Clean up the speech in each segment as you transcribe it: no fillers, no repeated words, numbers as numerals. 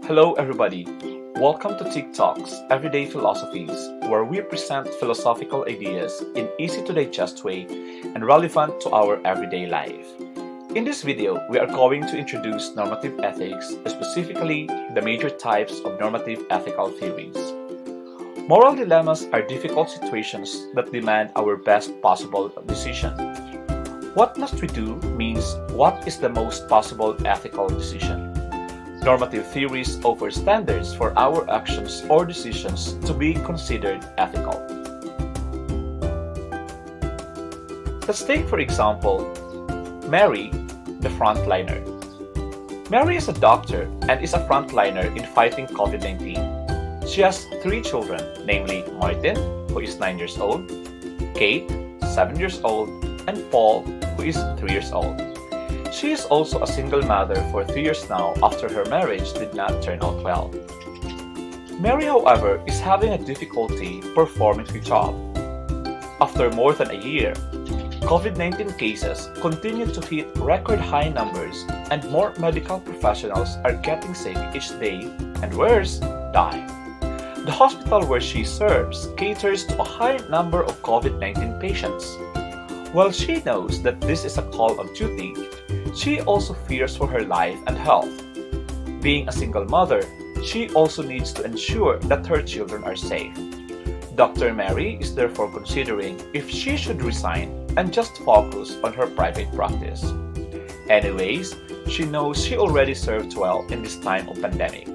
Hello everybody, welcome to TikTok's Everyday Philosophies, where we present philosophical ideas in easy to digest way and relevant to our everyday life. In this video, we are going to introduce normative ethics, specifically the major types of normative ethical theories. Moral dilemmas are difficult situations that demand our best possible decision. What must we do means what is the most possible ethical decision. Normative theories offer standards for our actions or decisions to be considered ethical. Let's take, for example, Mary, the frontliner. Mary is a doctor and is a frontliner in fighting COVID-19. She has 3 children, namely Martin, who is 9 years old, Kate, 7 years old, and Paul, who is 3 years old. She is also a single mother for 3 years now after her marriage did not turn out well. Mary, however, is having a difficulty performing her job. After more than a year, COVID-19 cases continue to hit record high numbers and more medical professionals are getting sick each day and worse, die. The hospital where she serves caters to a high number of COVID-19 patients. While she knows that this is a call of duty, she also fears for her life and health. Being a single mother, she also needs to ensure that her children are safe. Dr. Mary is therefore considering if she should resign and just focus on her private practice. Anyways, she knows she already served well in this time of pandemic.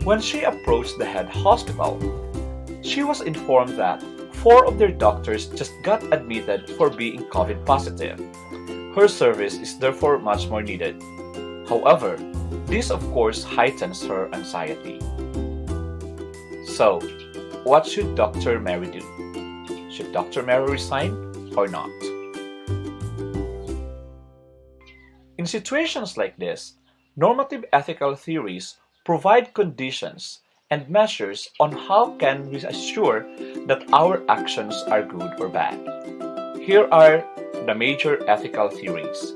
When she approached the head hospital, she was informed that 4 of their doctors just got admitted for being COVID positive. Her service is therefore much more needed. However, this of course heightens her anxiety. So, what should Dr. Mary do? Should Dr. Mary resign or not? In situations like this, normative ethical theories provide conditions and measures on how can we assure that our actions are good or bad. Here are the major ethical theories: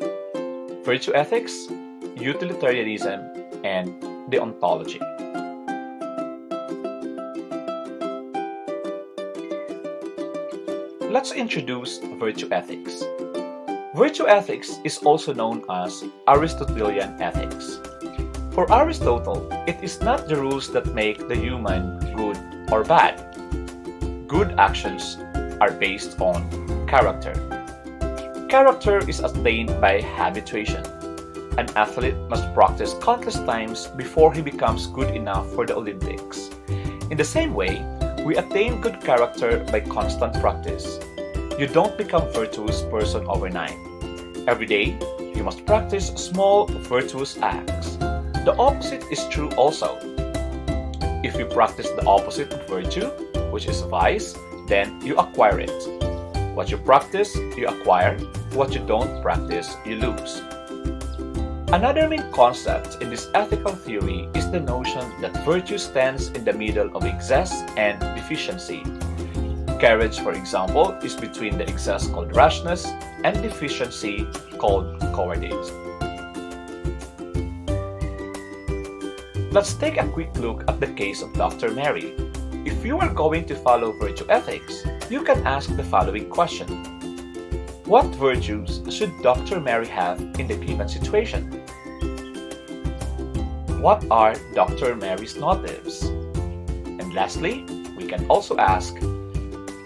virtue ethics, utilitarianism, and deontology. Let's introduce virtue ethics. Virtue ethics is also known as Aristotelian ethics. For Aristotle, it is not the rules that make the human good or bad. Good actions are based on character. Character is attained by habituation. An athlete must practice countless times before he becomes good enough for the Olympics. In the same way, we attain good character by constant practice. You don't become a virtuous person overnight. Every day, you must practice small virtuous acts. The opposite is true also. If you practice the opposite of virtue, which is vice, then you acquire it. What you practice, you acquire. What you don't practice, you lose. Another main concept in this ethical theory is the notion that virtue stands in the middle of excess and deficiency. Courage, for example, is between the excess called rashness and deficiency called cowardice. Let's take a quick look at the case of Dr. Mary. If you are going to follow virtue ethics, you can ask the following question: what virtues should Dr. Mary have in the given situation? What are Dr. Mary's motives? And lastly, we can also ask,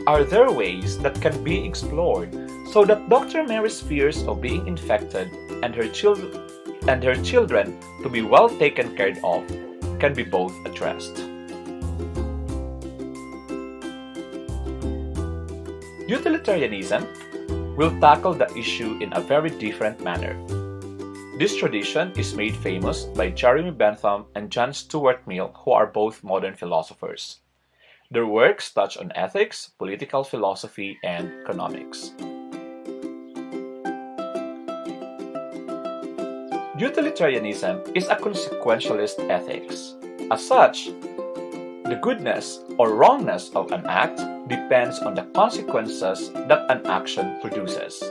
are there ways that can be explored so that Dr. Mary's fears of being infected and her children to be well taken care of can be both addressed? Utilitarianism will tackle the issue in a very different manner. This tradition is made famous by Jeremy Bentham and John Stuart Mill, who are both modern philosophers. Their works touch on ethics, political philosophy, and economics. Utilitarianism is a consequentialist ethics. As such, the goodness or wrongness of an act depends on the consequences that an action produces.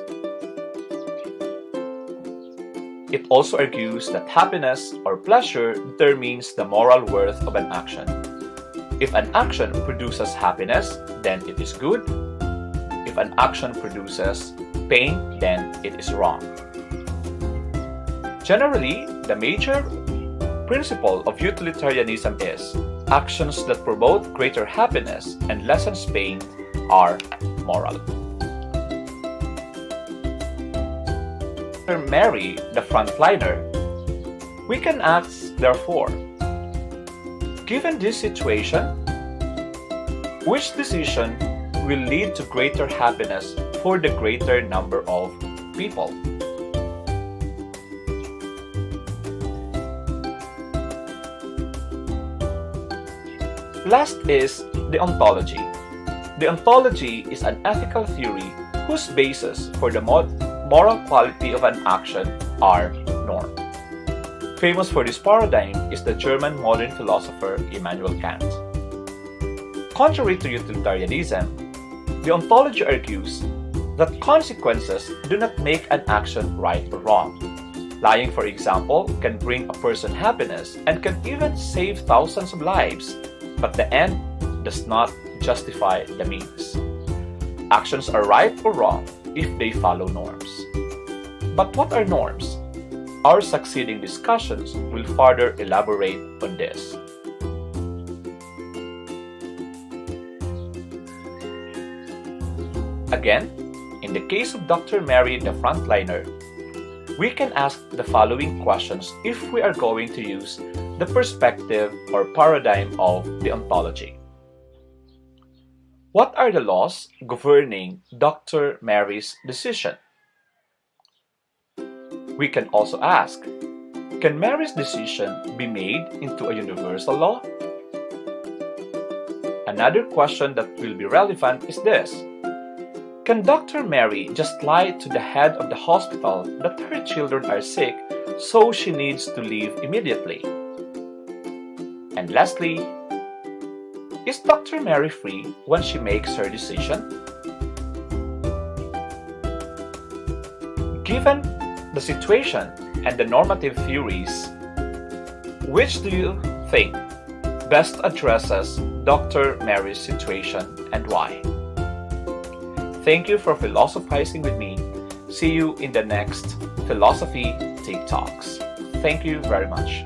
It also argues that happiness or pleasure determines the moral worth of an action. If an action produces happiness, then it is good. If an action produces pain, then it is wrong. Generally, the major principle of utilitarianism is actions that promote greater happiness and lessens pain are moral. Mary, the frontliner, we can ask, therefore, given this situation, which decision will lead to greater happiness for the greater number of people? Last is deontology. Deontology is an ethical theory whose basis for the moral quality of an action are norms. Famous for this paradigm is the German modern philosopher Immanuel Kant. Contrary to utilitarianism, deontology argues that consequences do not make an action right or wrong. Lying, for example, can bring a person happiness and can even save thousands of lives, but the end does not justify the means. Actions are right or wrong if they follow norms. But what are norms? Our succeeding discussions will further elaborate on this. Again, in the case of Dr. Mary the frontliner, we can ask the following questions if we are going to use the perspective or paradigm of deontology. What are the laws governing Dr. Mary's decision? We can also ask, can Mary's decision be made into a universal law? Another question that will be relevant is this: can Dr. Mary just lie to the head of the hospital that her children are sick, so she needs to leave immediately? And lastly, is Dr. Mary free when she makes her decision? Given the situation and the normative theories, which do you think best addresses Dr. Mary's situation and why? Thank you for philosophizing with me. See you in the next Philosophy Take Talks. Thank you very much.